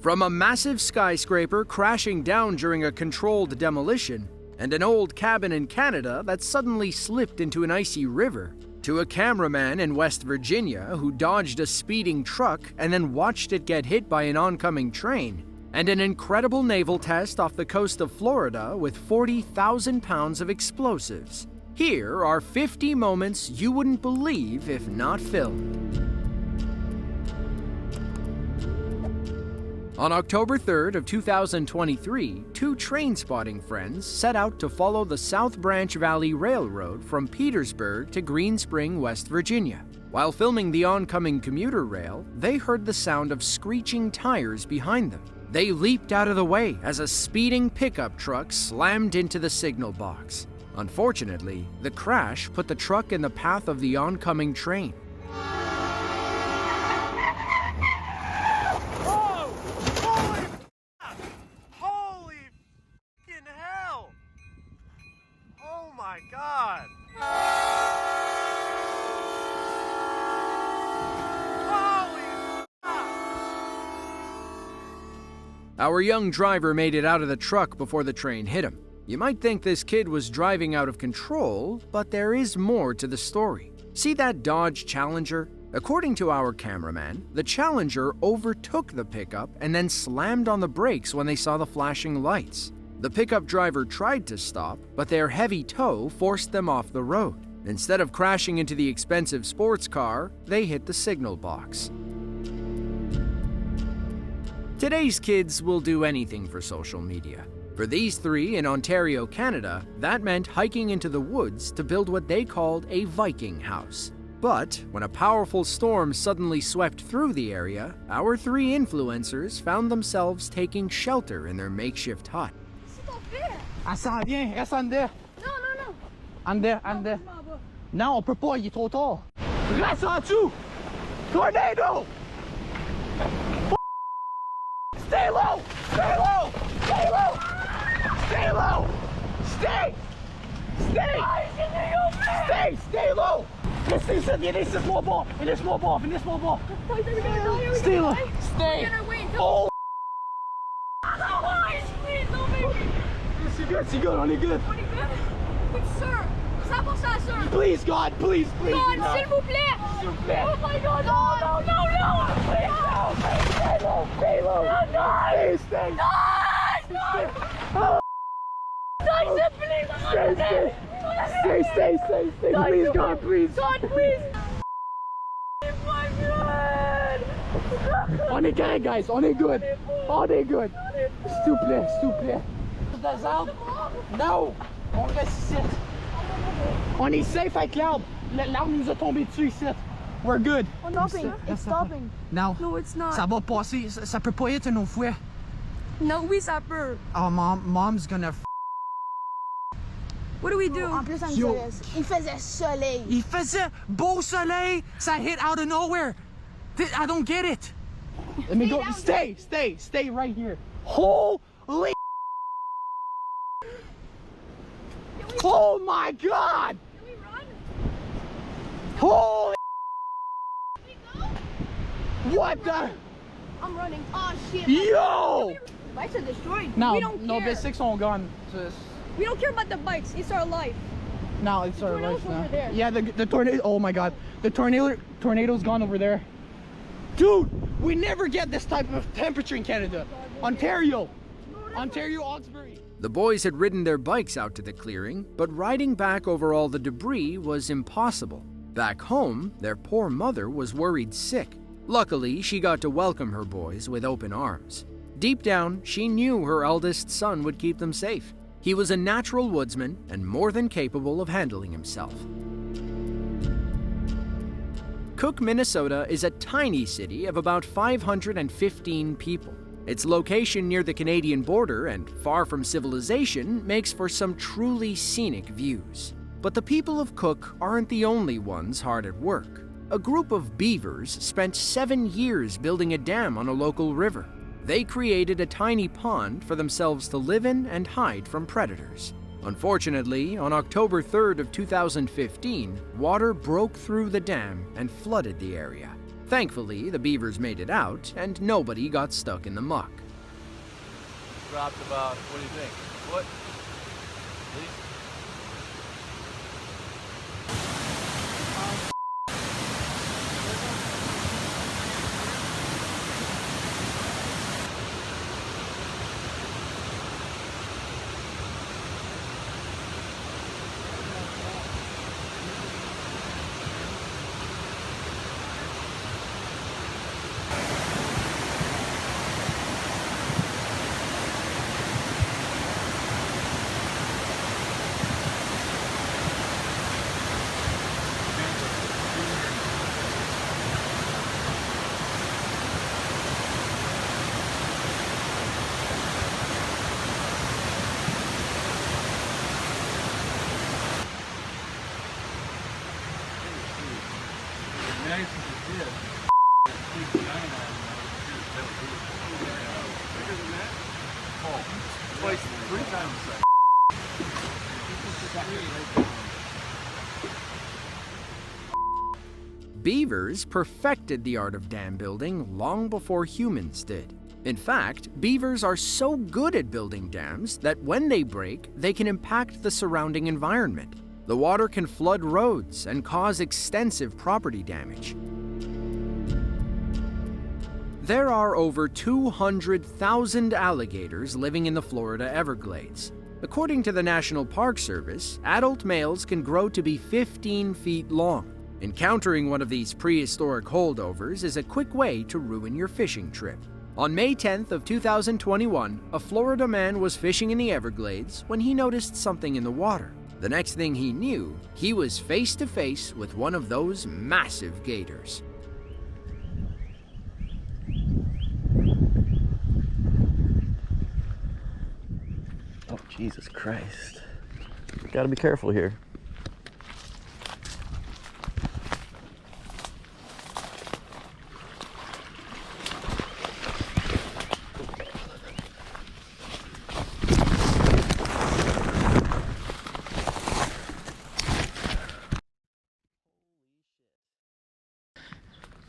From a massive skyscraper crashing down during a controlled demolition, and an old cabin in Canada that suddenly slipped into an icy river, to a cameraman in West Virginia who dodged a speeding truck and then watched it get hit by an oncoming train, and an incredible naval test off the coast of Florida with 40,000 pounds of explosives. Here are 50 moments you wouldn't believe if not filmed. On October 3rd of 2023, two train-spotting friends set out to follow the South Branch Valley Railroad from Petersburg to Green Spring, West Virginia. While filming the oncoming commuter rail, they heard the sound of screeching tires behind them. They leaped out of the way as a speeding pickup truck slammed into the signal box. Unfortunately, the crash put the truck in the path of the oncoming train. God! Our young driver made it out of the truck before the train hit him. You might think this kid was driving out of control, but there is more to the story. See that Dodge Challenger? According to our cameraman, the Challenger overtook the pickup and then slammed on the brakes when they saw the flashing lights. The pickup driver tried to stop, but their heavy tow forced them off the road. Instead of crashing into the expensive sports car, they hit the signal box. Today's kids will do anything for social media. For these three in Ontario, Canada, that meant hiking into the woods to build what they called a Viking house. But when a powerful storm suddenly swept through the area, our three influencers found themselves taking shelter in their makeshift hut. Elle s'en vient, reste en dedans. Non, non, non. En dedans, en dedans. Non, on peut pas, il est trop tard. Reste en dessous. Tornado! Stay low! Stay low! Stay low! Stay low! Stay! Stay! Stay! Stay low! Laissez ici, viens ici, laisse-moi bas! Laisse-moi bas! Laisse-moi bas! Stay low! Stay! Oh! C'est good, on est good. On est good? Oui, sir. 100% sir. Please, God, please, please. God, s'il vous plaît. S'il vous plaît. Oh my God, no, no, no, no. Please, no. Stay low, stay low. No, no. Stay, stay. No, no. Oh. God, please. Stay, stay. Stay, stay, stay, stay. Please, God, please. God, please. Oh my God. On est correct, guys. On est good. On est good. S'il vous plaît, s'il vous plaît. Des arbres? Non! On reste ici. On est safe avec l'arbre. L'arbre nous a tombé dessus ici. We're good. It's stopping. It's stopping. Non. No, it's not. Ça va passer. Ça peut pas être une autre fois. No, oui, ça peut. Oh, mom's gonna What do we do? En plus, Yo. il faisait soleil. Il faisait beau soleil. Ça hit out of nowhere. I don't get it. Let me go. Stay right here. Holy. Oh my God! Can we run? Holy! Can we go? What the? I'm running. Oh shit. Yo! The bikes are destroyed. No, we don't no, care. the 6 on gone. We don't care about the bikes. It's our life. No, it's our tornado's life now. over there. Yeah, the tornado. Oh my God, the tornado's gone over there. Dude, we never get this type of temperature in Canada. Ontario, Augsbury. The boys had ridden their bikes out to the clearing, but riding back over all the debris was impossible. Back home, their poor mother was worried sick. Luckily, she got to welcome her boys with open arms. Deep down, she knew her eldest son would keep them safe. He was a natural woodsman and more than capable of handling himself. Cook, Minnesota is a tiny city of about 515 people. Its location near the Canadian border and far from civilization makes for some truly scenic views. But the people of Cook aren't the only ones hard at work. A group of beavers spent 7 years building a dam on a local river. They created a tiny pond for themselves to live in and hide from predators. Unfortunately, on October 3rd of 2015, water broke through the dam and flooded the area. Thankfully, the beavers made it out, and nobody got stuck in the muck. Dropped about, what do you think? What? At least? Nice as it did. Big giant on bigger than that? Oh, twice, 3 times the size. Beavers perfected the art of dam building long before humans did. In fact, beavers are so good at building dams that when they break, they can impact the surrounding environment. The water can flood roads and cause extensive property damage. There are over 200,000 alligators living in the Florida Everglades. According to the National Park Service, adult males can grow to be 15 feet long. Encountering one of these prehistoric holdovers is a quick way to ruin your fishing trip. On May 10th of 2021, a Florida man was fishing in the Everglades when he noticed something in the water. The next thing he knew, he was face to face with one of those massive gators. Oh, Jesus Christ. Gotta be careful here.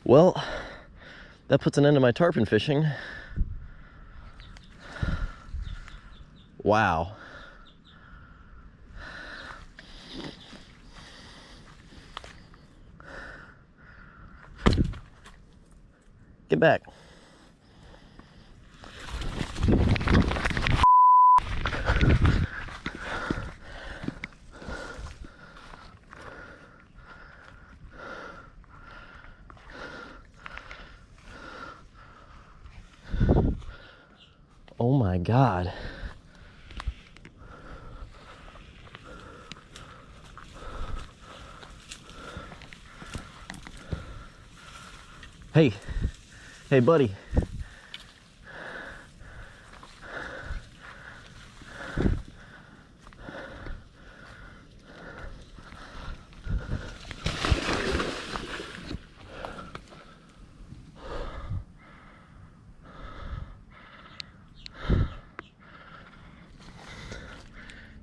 Well, that puts an end to my tarpon fishing. Wow. Get back. Oh my God. Hey, hey buddy.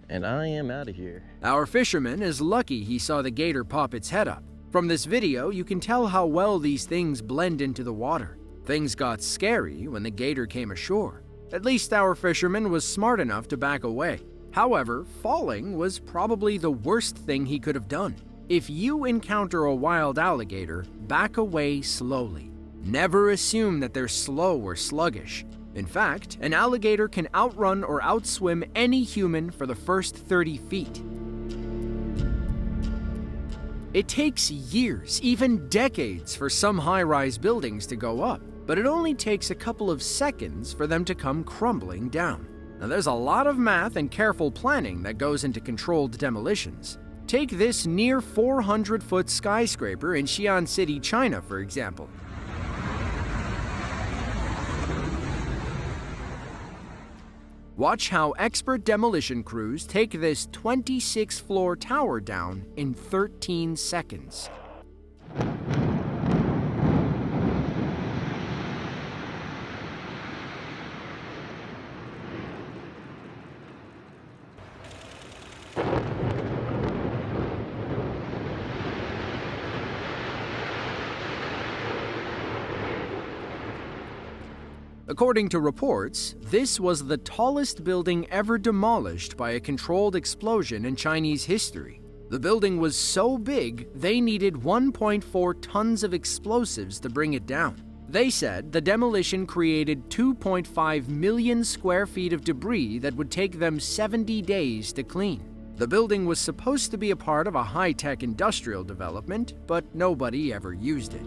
And I am out of here. Our fisherman is lucky he saw the gator pop its head up. From this video, you can tell how well these things blend into the water. Things got scary when the gator came ashore. At least our fisherman was smart enough to back away. However, falling was probably the worst thing he could have done. If you encounter a wild alligator, back away slowly. Never assume that they're slow or sluggish. In fact, an alligator can outrun or outswim any human for the first 30 feet. It takes years, even decades, for some high-rise buildings to go up, but it only takes a couple of seconds for them to come crumbling down. Now, there's a lot of math and careful planning that goes into controlled demolitions. Take this near 400-foot skyscraper in Xi'an City, China, for example. Watch how expert demolition crews take this 26-floor tower down in 13 seconds. According to reports, this was the tallest building ever demolished by a controlled explosion in Chinese history. The building was so big, they needed 1.4 tons of explosives to bring it down. They said the demolition created 2.5 million square feet of debris that would take them 70 days to clean. The building was supposed to be a part of a high-tech industrial development, but nobody ever used it.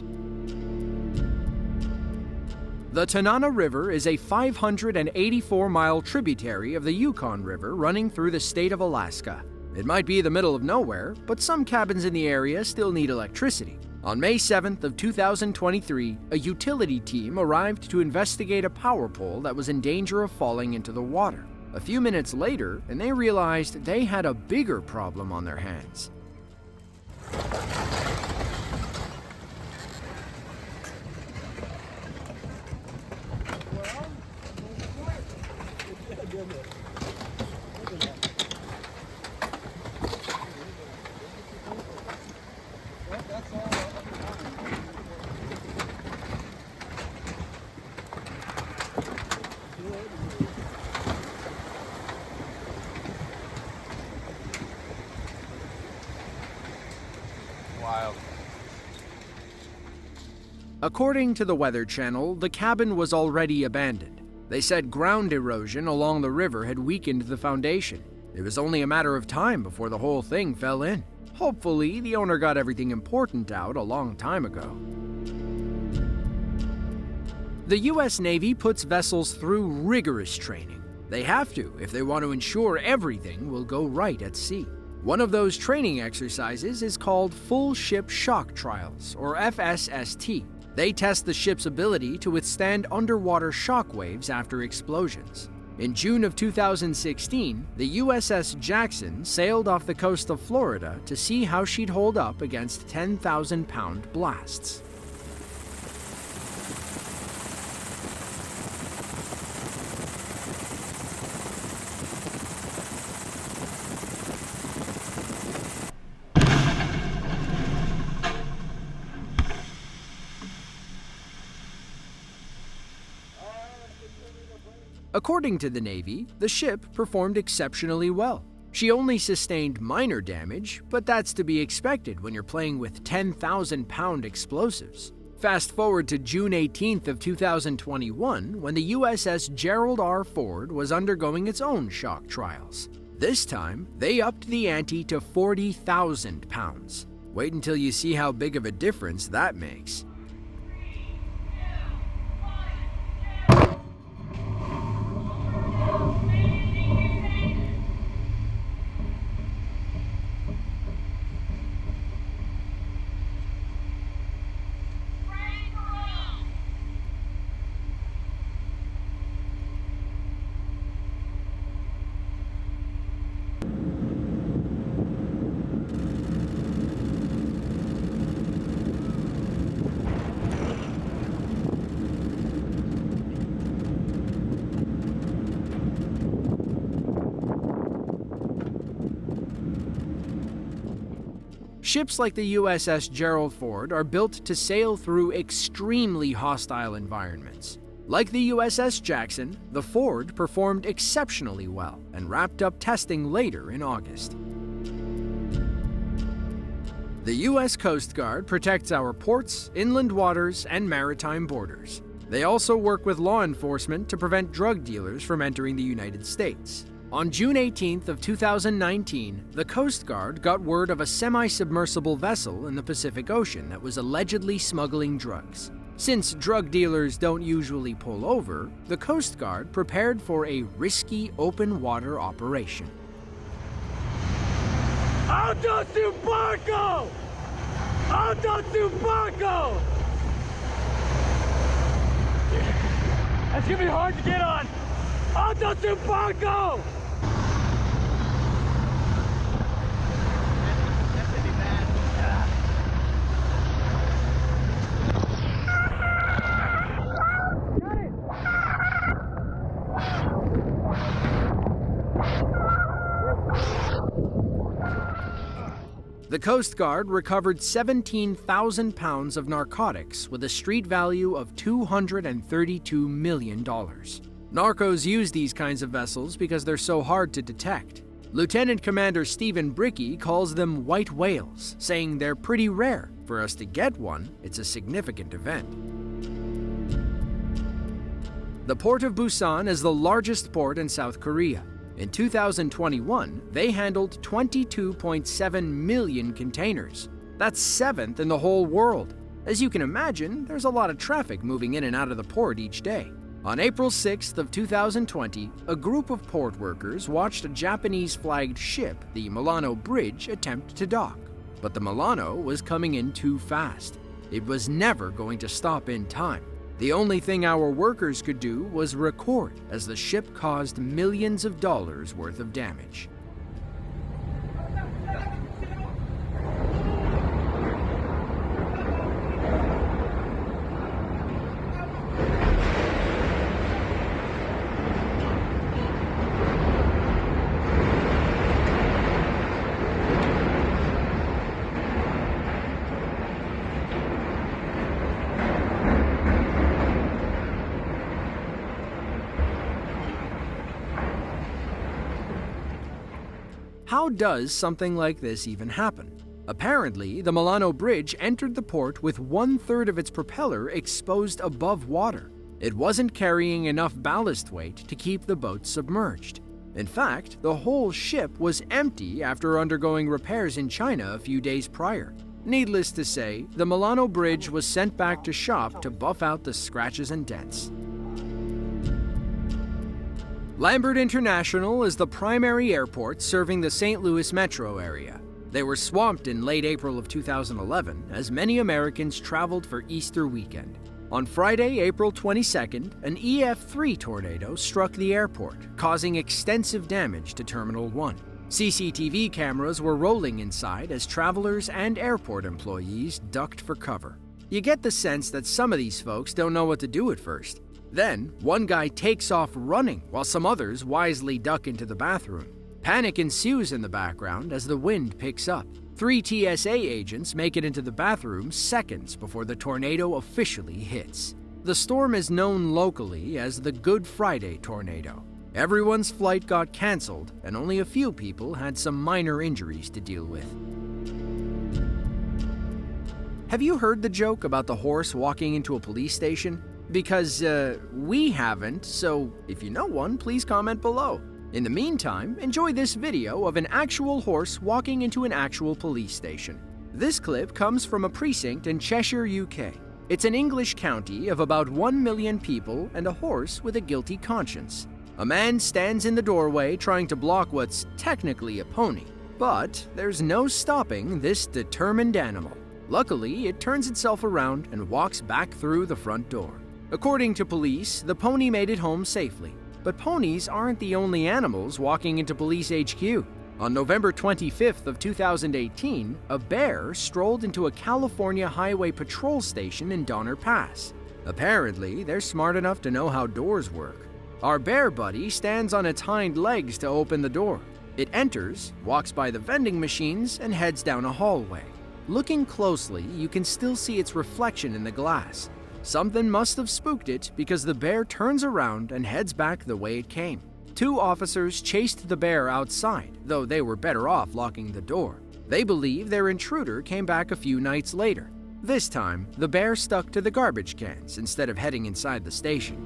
The Tanana River is a 584-mile tributary of the Yukon River running through the state of Alaska. It might be the middle of nowhere, but some cabins in the area still need electricity. On May 7th of 2023, a utility team arrived to investigate a power pole that was in danger of falling into the water. A few minutes later, and they realized they had a bigger problem on their hands. Wild. According to the Weather Channel, the cabin was already abandoned. They said ground erosion along the river had weakened the foundation. It was only a matter of time before the whole thing fell in. Hopefully, the owner got everything important out a long time ago. The U.S. Navy puts vessels through rigorous training. They have to if they want to ensure everything will go right at sea. One of those training exercises is called Full Ship Shock Trials, or FSST. They test the ship's ability to withstand underwater shock waves after explosions. In June of 2016, the USS Jackson sailed off the coast of Florida to see how she'd hold up against 10,000-pound blasts. According to the Navy, the ship performed exceptionally well. She only sustained minor damage, but that's to be expected when you're playing with 10,000-pound explosives. Fast forward to June 18th of 2021, when the USS Gerald R. Ford was undergoing its own shock trials. This time, they upped the ante to 40,000 pounds. Wait until you see how big of a difference that makes. Ships like the USS Gerald Ford are built to sail through extremely hostile environments. Like the USS Jackson, the Ford performed exceptionally well and wrapped up testing later in August. The U.S. Coast Guard protects our ports, inland waters, and maritime borders. They also work with law enforcement to prevent drug dealers from entering the United States. On June 18th of 2019, the Coast Guard got word of a semi-submersible vessel in the Pacific Ocean that was allegedly smuggling drugs. Since drug dealers don't usually pull over, the Coast Guard prepared for a risky open water operation. Auto to Barco! Auto to Barco! That's gonna be hard to get on! Auto to Barco! The Coast Guard recovered 17,000 pounds of narcotics with a street value of $232 million. Narcos use these kinds of vessels because they're so hard to detect. Lieutenant Commander Stephen Bricky calls them white whales, saying they're pretty rare. For us to get one, it's a significant event. The port of Busan is the largest port in South Korea. In 2021, they handled 22.7 million containers. That's 7th in the whole world. As you can imagine, there's a lot of traffic moving in and out of the port each day. On April 6th of 2020, a group of port workers watched a Japanese-flagged ship, the Milano Bridge, attempt to dock. But the Milano was coming in too fast. It was never going to stop in time. The only thing our workers could do was record as the ship caused millions of dollars worth of damage. How does something like this even happen? Apparently, the Milano Bridge entered the port with 1/3 of its propeller exposed above water. It wasn't carrying enough ballast weight to keep the boat submerged. In fact, the whole ship was empty after undergoing repairs in China a few days prior. Needless to say, the Milano Bridge was sent back to shop to buff out the scratches and dents. Lambert International is the primary airport serving the St. Louis metro area. They were swamped in late April of 2011 as many Americans traveled for Easter weekend. On Friday, April 22nd, an EF3 tornado struck the airport, causing extensive damage to Terminal 1. CCTV cameras were rolling inside as travelers and airport employees ducked for cover. You get the sense that some of these folks don't know what to do at first. Then, one guy takes off running while some others wisely duck into the bathroom. Panic ensues in the background as the wind picks up. 3 TSA agents make it into the bathroom seconds before the tornado officially hits. The storm is known locally as the Good Friday tornado. Everyone's flight got canceled, and only a few people had some minor injuries to deal with. Have you heard the joke about the horse walking into a police station? Because, we haven't, so if you know one, please comment below. In the meantime, enjoy this video of an actual horse walking into an actual police station. This clip comes from a precinct in Cheshire, UK. It's an English county of about 1 million people and a horse with a guilty conscience. A man stands in the doorway trying to block what's technically a pony, but there's no stopping this determined animal. Luckily, it turns itself around and walks back through the front door. According to police, the pony made it home safely. But ponies aren't the only animals walking into police HQ. On November 25th of 2018, a bear strolled into a California highway patrol station in Donner Pass. Apparently, they're smart enough to know how doors work. Our bear buddy stands on its hind legs to open the door. It enters, walks by the vending machines, and heads down a hallway. Looking closely, you can still see its reflection in the glass. Something must have spooked it because the bear turns around and heads back the way it came. 2 officers chased the bear outside, though they were better off locking the door. They believe their intruder came back a few nights later. This time, the bear stuck to the garbage cans instead of heading inside the station.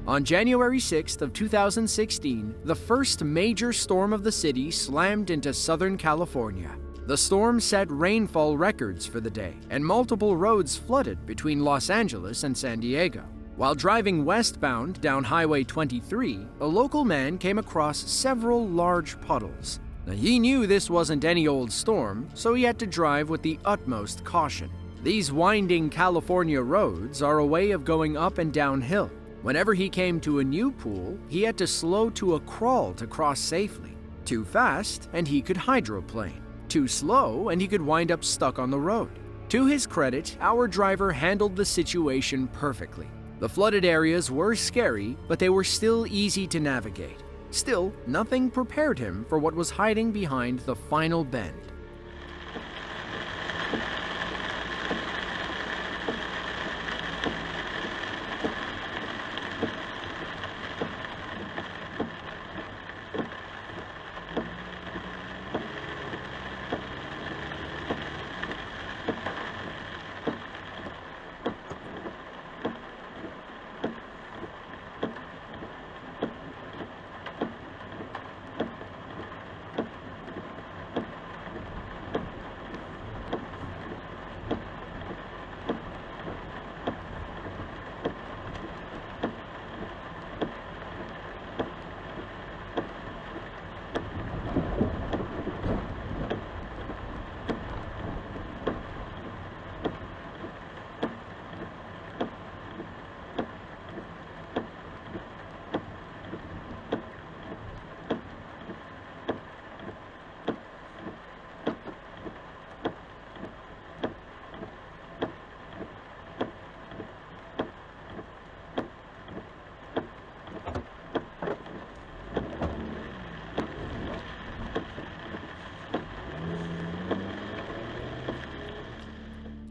On January 6th of 2016, the first major storm of the city slammed into Southern California. The storm set rainfall records for the day, and multiple roads flooded between Los Angeles and San Diego. While driving westbound down Highway 23, a local man came across several large puddles. Now, he knew this wasn't any old storm, so he had to drive with the utmost caution. These winding California roads are a way of going up and downhill. Whenever he came to a new pool, he had to slow to a crawl to cross safely. Too fast, and he could hydroplane. Too slow, and he could wind up stuck on the road. To his credit, our driver handled the situation perfectly. The flooded areas were scary, but they were still easy to navigate. Still, nothing prepared him for what was hiding behind the final bend.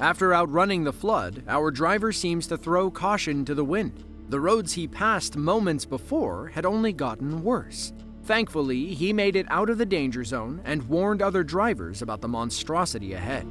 After outrunning the flood, our driver seems to throw caution to the wind. The roads he passed moments before had only gotten worse. Thankfully, he made it out of the danger zone and warned other drivers about the monstrosity ahead.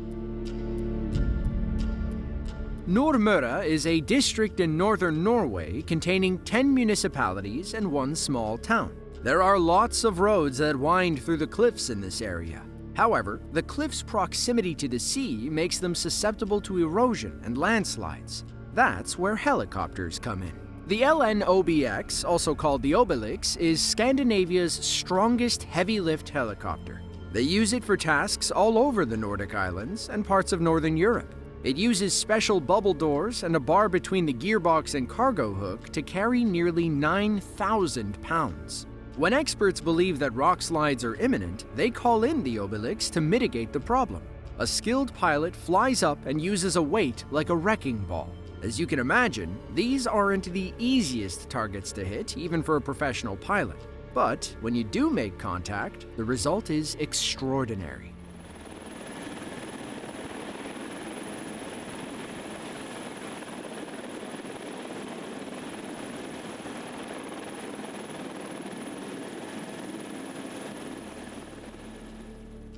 Nordmøre is a district in northern Norway containing 10 municipalities and one small town. There are lots of roads that wind through the cliffs in this area. However, the cliffs' proximity to the sea makes them susceptible to erosion and landslides. That's where helicopters come in. The LNOBX, also called the Obelix, is Scandinavia's strongest heavy-lift helicopter. They use it for tasks all over the Nordic islands and parts of northern Europe. It uses special bubble doors and a bar between the gearbox and cargo hook to carry nearly 9,000 pounds. When experts believe that rock slides are imminent, they call in the Obelix to mitigate the problem. A skilled pilot flies up and uses a weight like a wrecking ball. As you can imagine, these aren't the easiest targets to hit, even for a professional pilot. But when you do make contact, the result is extraordinary.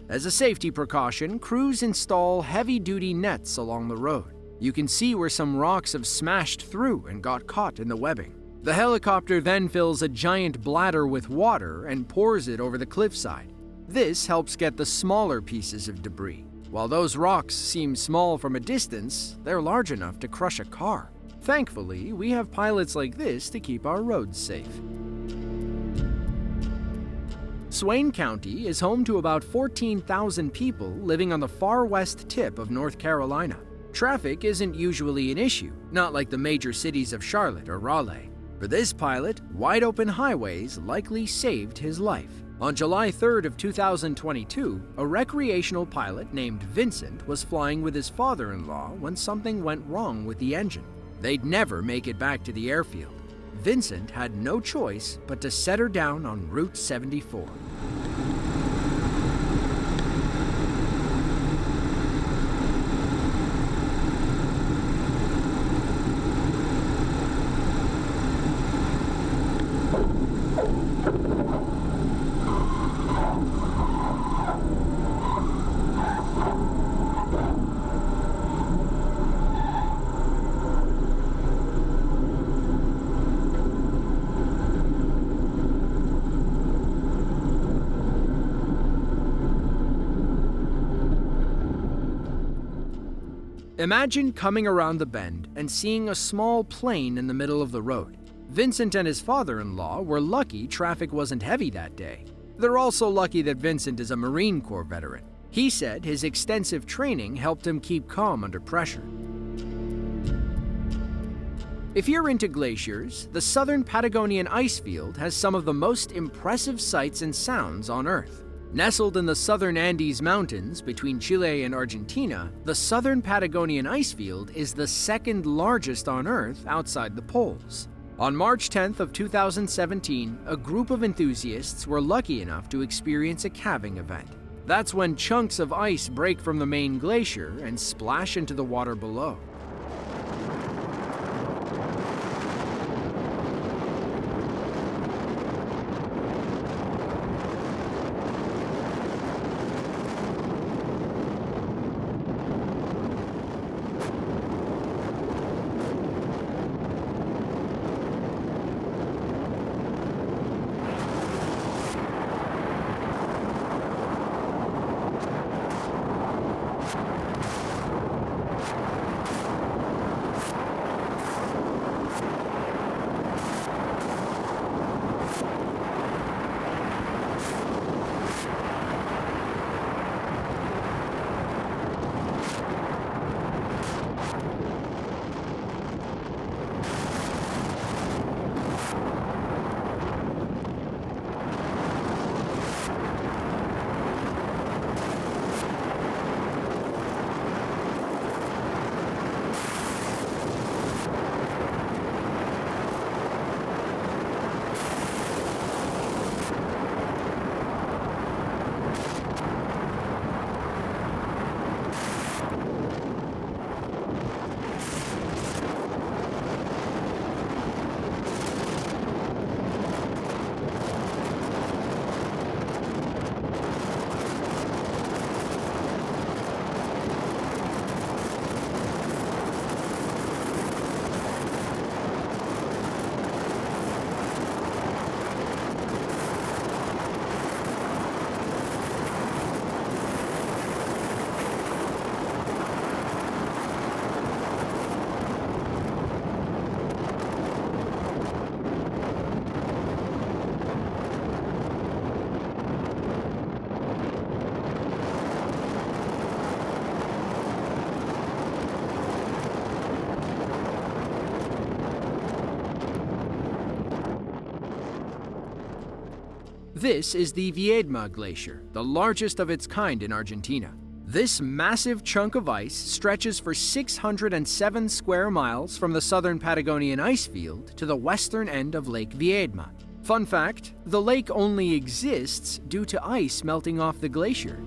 As a safety precaution, crews install heavy-duty nets along the road. You can see where some rocks have smashed through and got caught in the webbing. The helicopter then fills a giant bladder with water and pours it over the cliffside. This helps get the smaller pieces of debris. While those rocks seem small from a distance, they're large enough to crush a car. Thankfully, we have pilots like this to keep our roads safe. Swain County is home to about 14,000 people living on the far west tip of North Carolina. Traffic isn't usually an issue, not like the major cities of Charlotte or Raleigh. For this pilot, wide-open highways likely saved his life. On July 3rd of 2022, a recreational pilot named Vincent was flying with his father-in-law when something went wrong with the engine. They'd never make it back to the airfield. Vincent had no choice but to set her down on Route 74. Imagine coming around the bend and seeing a small plane in the middle of the road. Vincent and his father-in-law were lucky traffic wasn't heavy that day. They're also lucky that Vincent is a Marine Corps veteran. He said his extensive training helped him keep calm under pressure. If you're into glaciers, the southern Patagonian ice field has some of the most impressive sights and sounds on Earth. Nestled in the southern Andes Mountains between Chile and Argentina, the southern Patagonian ice field is the second largest on Earth outside the poles. On March 10th of 2017, a group of enthusiasts were lucky enough to experience a calving event. That's when chunks of ice break from the main glacier and splash into the water below. This is the Viedma Glacier, the largest of its kind in Argentina. This massive chunk of ice stretches for 607 square miles from the southern Patagonian ice field to the western end of Lake Viedma. Fun fact, the lake only exists due to ice melting off the glacier.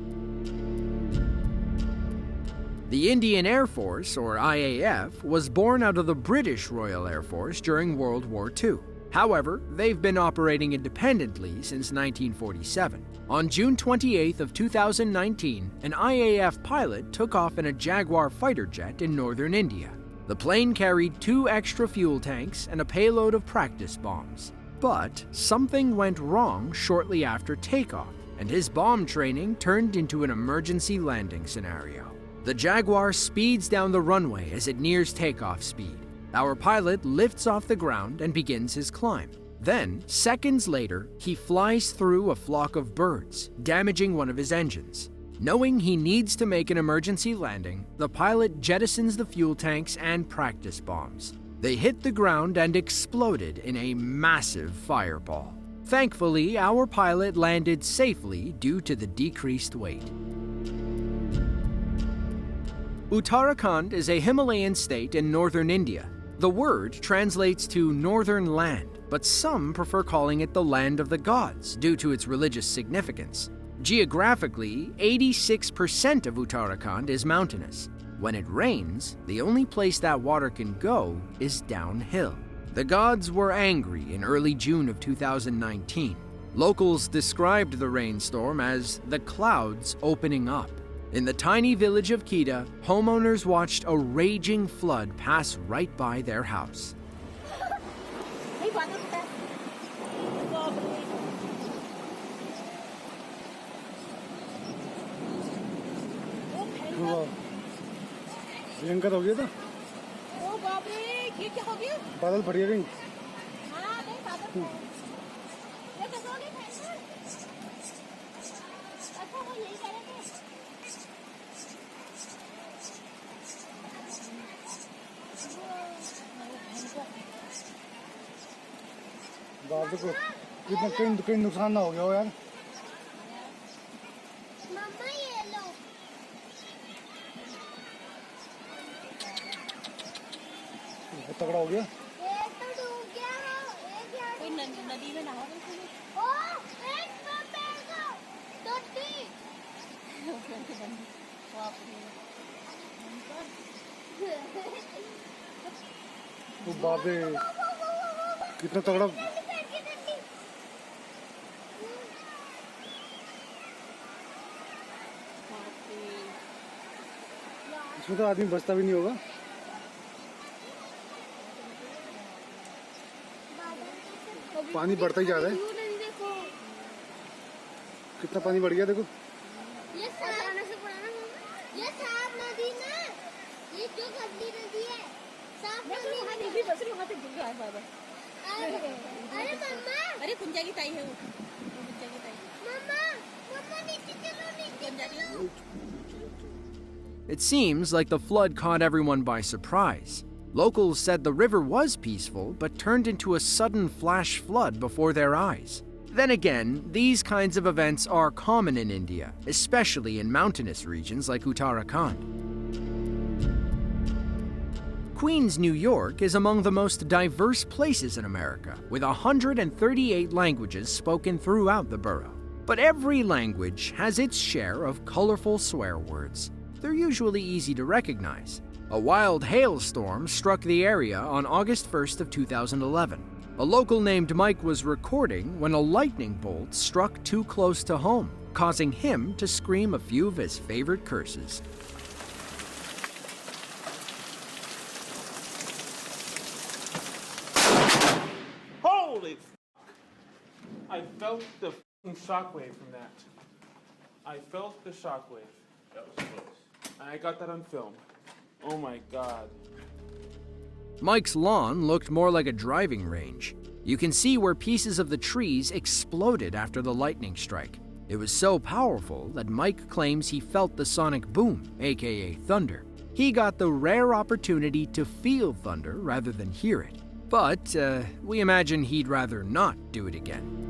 The Indian Air Force, or IAF, was born out of the British Royal Air Force during World War II. However, they've been operating independently since 1947. On June 28th of 2019, an IAF pilot took off in a Jaguar fighter jet in northern India. The plane carried 2 extra fuel tanks and a payload of practice bombs. But something went wrong shortly after takeoff, and his bomb training turned into an emergency landing scenario. The Jaguar speeds down the runway as it nears takeoff speed. Our pilot lifts off the ground and begins his climb. Then, seconds later, he flies through a flock of birds, damaging one of his engines. Knowing he needs to make an emergency landing, the pilot jettisons the fuel tanks and practice bombs. They hit the ground and exploded in a massive fireball. Thankfully, our pilot landed safely due to the decreased weight. Uttarakhand is a Himalayan state in northern India. The word translates to northern land, but some prefer calling it the land of the gods due to its religious significance. Geographically, 86% of Uttarakhand is mountainous. When it rains, the only place that water can go is downhill. The gods were angry in early June of 2019. Locals described the rainstorm as the clouds opening up. In the tiny village of Kida, homeowners watched a raging flood pass right by their house. भयंकर हो गया था बादल फट गए कहीं बाप देखो कितना कहीं नुकसान ना हो गया हो यार तगड़ा हो गया वो बाप रे कितना तगड़ा इसमें तो आदमी बचता भी नहीं होगा पानी बढ़ता ही जा रहा है कितना पानी बढ़ गया देखो ये साफ नदी ना ये जो गंदी नदी है साफ नदी अरे मम्मा अरे कुंजा की ताई है वो कुंजा की ताई मम्मा मम्मा नीचे चलो नीचे It seems like the flood caught everyone by surprise. Locals said the river was peaceful, but turned into a sudden flash flood before their eyes. Then again, these kinds of events are common in India, especially in mountainous regions like Uttarakhand. Queens, New York is among the most diverse places in America, with 138 languages spoken throughout the borough. But every language has its share of colorful swear words. They're usually easy to recognize. A wild hailstorm struck the area on August 1st of 2011. A local named Mike was recording when a lightning bolt struck too close to home, causing him to scream a few of his favorite curses. Holy f***. I felt the f***ing shockwave from that. I felt the shockwave. That was close. And I got that on film. Oh my God. Mike's lawn looked more like a driving range. You can see where pieces of the trees exploded after the lightning strike. It was so powerful that Mike claims he felt the sonic boom, aka thunder. He got the rare opportunity to feel thunder rather than hear it. But we imagine he'd rather not do it again.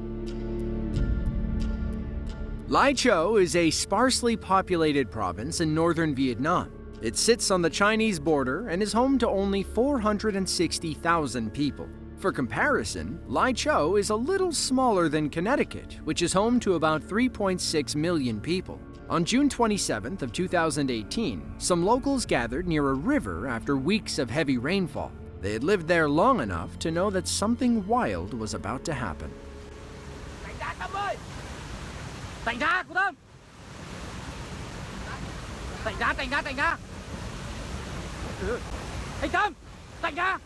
Lai Châu is a sparsely populated province in northern Vietnam. It sits on the Chinese border and is home to only 460,000 people. For comparison, Lai Châu is a little smaller than Connecticut, which is home to about 3.6 million people. On June 27th of 2018, some locals gathered near a river after weeks of heavy rainfall. They had lived there long enough to know that something wild was about to happen. Tỉnh ra, cô Tâm! Tỉnh ra! Tỉnh ra! Anh Tâm! Tỉnh ra!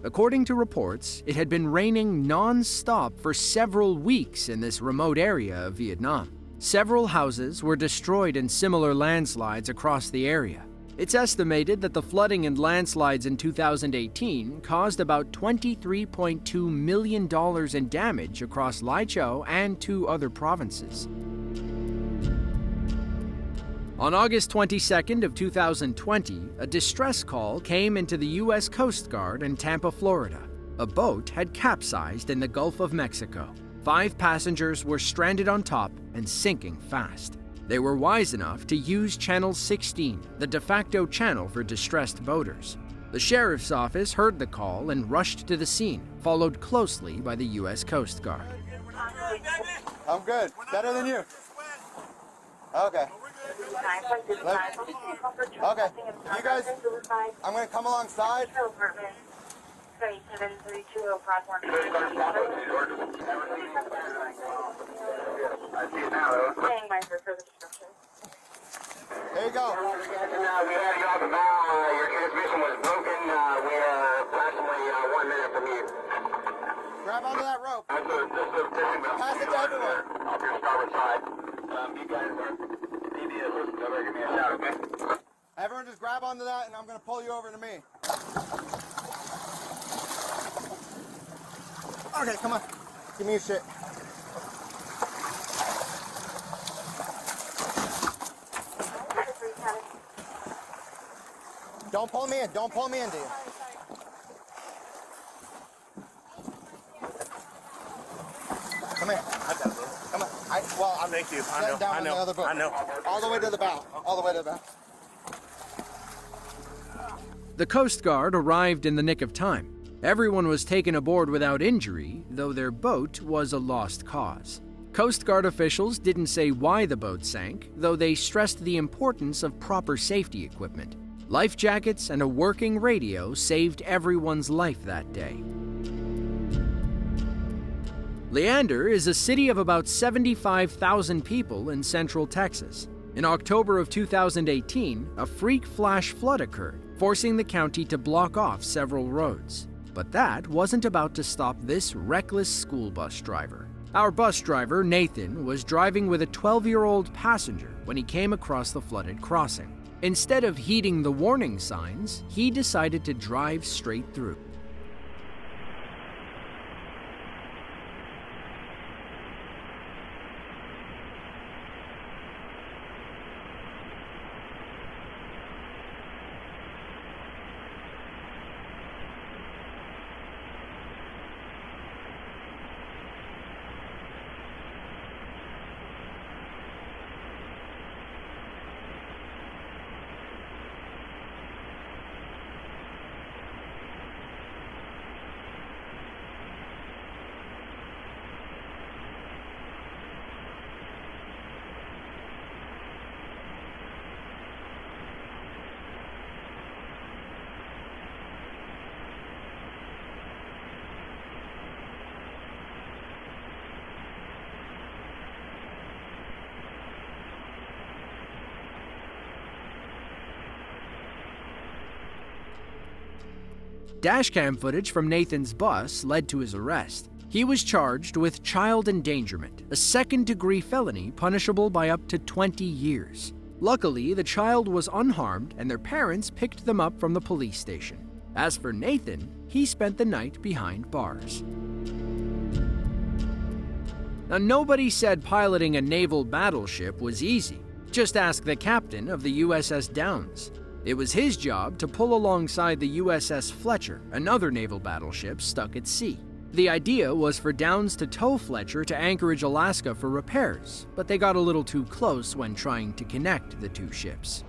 According to reports, it had been raining non-stop for several weeks in this remote area of Vietnam. Several houses were destroyed in similar landslides across the area. It's estimated that the flooding and landslides in 2018 caused about $23.2 million in damage across Lai Châu and 2 other provinces. On August 22nd of 2020, a distress call came into the U.S. Coast Guard in Tampa, Florida. A boat had capsized in the Gulf of Mexico. 5 passengers were stranded on top and sinking fast. They were wise enough to use Channel 16, the de facto channel for distressed boaters. The sheriff's office heard the call and rushed to the scene, followed closely by the U.S. Coast Guard. I'm good. Better than you. Okay. Okay. You guys, I'm going to come alongside. There you go. We have you off the bow. Your transmission was broken. We are approximately 1 minute from you. Grab onto that rope. Pass it to everyone. Off your starboard side. You guys need to listen to give me a shout, okay? Everyone just grab onto that and I'm going to pull you over to me. Okay, come on. Give me your shit. Don't pull me in. Don't pull me in, dude. Come here. Come on. Thank you. I know. The other boat. I know. All the way to the bow. All the way to the bow. The Coast Guard arrived in the nick of time. Everyone was taken aboard without injury, though their boat was a lost cause. Coast Guard officials didn't say why the boat sank, though they stressed the importance of proper safety equipment. Life jackets and a working radio saved everyone's life that day. Leander is a city of about 75,000 people in central Texas. In October of 2018, a freak flash flood occurred, forcing the county to block off several roads. But that wasn't about to stop this reckless school bus driver. Our bus driver, Nathan, was driving with a 12-year-old passenger when he came across the flooded crossing. Instead of heeding the warning signs, he decided to drive straight through. Dashcam footage from Nathan's bus led to his arrest. He was charged with child endangerment, a second-degree felony punishable by up to 20 years. Luckily, the child was unharmed and their parents picked them up from the police station. As for Nathan, he spent the night behind bars. Now, nobody said piloting a naval battleship was easy. Just ask the captain of the USS Downs. It was his job to pull alongside the USS Fletcher, another naval battleship stuck at sea. The idea was for Downs to tow Fletcher to Anchorage, Alaska for repairs, but they got a little too close when trying to connect the two ships.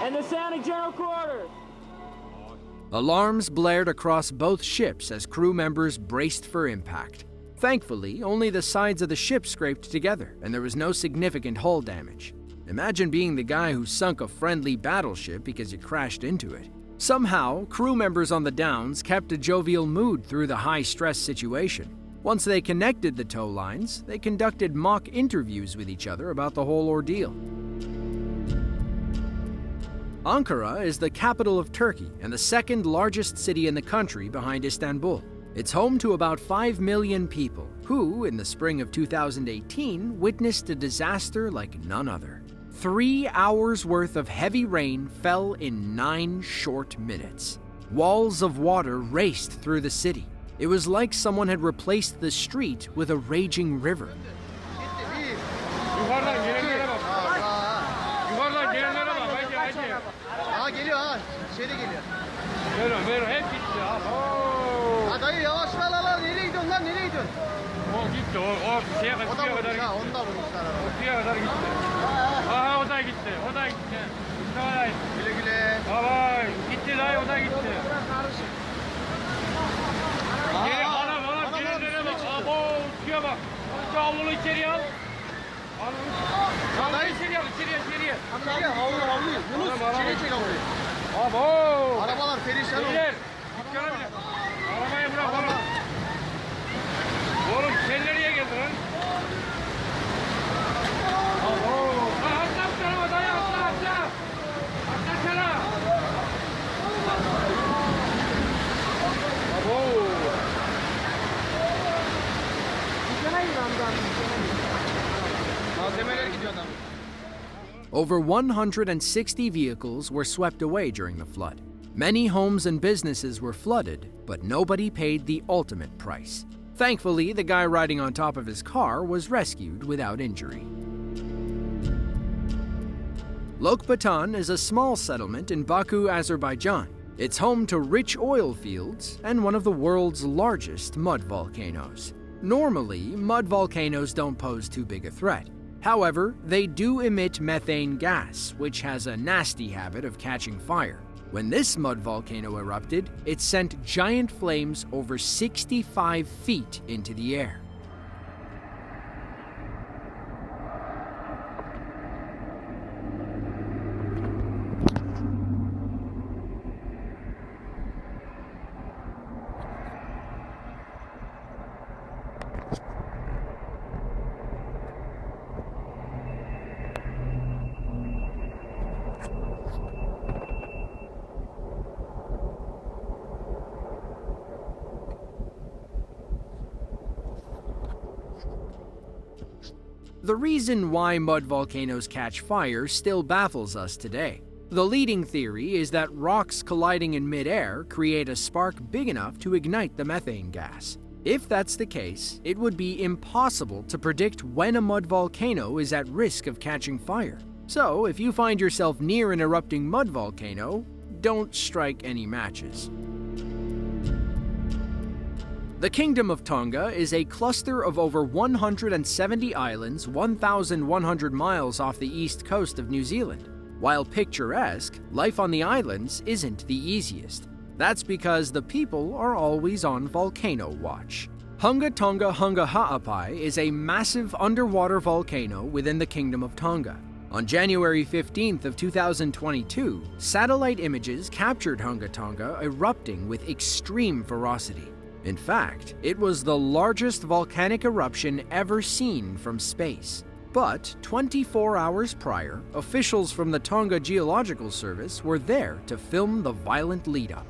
And the Sonic General Quarters. Alarms blared across both ships as crew members braced for impact. Thankfully, only the sides of the ship scraped together, and there was no significant hull damage. Imagine being the guy who sunk a friendly battleship because you crashed into it. Somehow, crew members on the Downs kept a jovial mood through the high-stress situation. Once they connected the tow lines, they conducted mock interviews with each other about the whole ordeal. Ankara is the capital of Turkey and the second largest city in the country behind Istanbul. It's home to about 5 million people who, in the spring of 2018, witnessed a disaster like none other. 3 hours worth of heavy rain fell in 9 short minutes. Walls of water raced through the city. It was like someone had replaced the street with a raging river. Arabalar perişan oldu. Arabayı bırak oğlum. Oğlum sen nereye geldin lan? Atla bu tarafa dayı atla. Atlasana. Malzemeler gidiyor adam. Over 160 vehicles were swept away during the flood. Many homes and businesses were flooded, but nobody paid the ultimate price. Thankfully, the guy riding on top of his car was rescued without injury. LOC Batan is a small settlement in Baku, Azerbaijan. It's home to rich oil fields and one of the world's largest mud volcanoes. Normally, mud volcanoes don't pose too big a threat. However, they do emit methane gas, which has a nasty habit of catching fire. When this mud volcano erupted, it sent giant flames over 65 feet into the air. The reason why mud volcanoes catch fire still baffles us today. The leading theory is that rocks colliding in midair create a spark big enough to ignite the methane gas. If that's the case, it would be impossible to predict when a mud volcano is at risk of catching fire. So, if you find yourself near an erupting mud volcano, don't strike any matches. The Kingdom of Tonga is a cluster of over 170 islands 1,100 miles off the east coast of New Zealand. While picturesque, life on the islands isn't the easiest. That's because the people are always on volcano watch. Hanga Tonga Hanga Ha'apai is a massive underwater volcano within the Kingdom of Tonga. On January 15th of 2022, satellite images captured Hanga Tonga erupting with extreme ferocity. In fact, it was the largest volcanic eruption ever seen from space. But 24 hours prior, officials from the Tonga Geological Service were there to film the violent lead-up.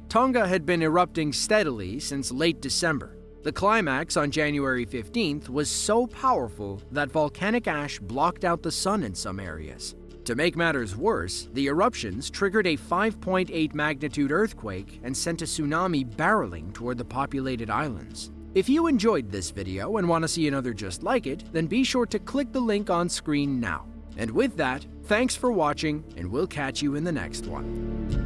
Tonga had been erupting steadily since late December. The climax on January 15th was so powerful that volcanic ash blocked out the sun in some areas. To make matters worse, the eruptions triggered a 5.8 magnitude earthquake and sent a tsunami barreling toward the populated islands. If you enjoyed this video and want to see another just like it, then be sure to click the link on screen now. And with that, thanks for watching, and we'll catch you in the next one.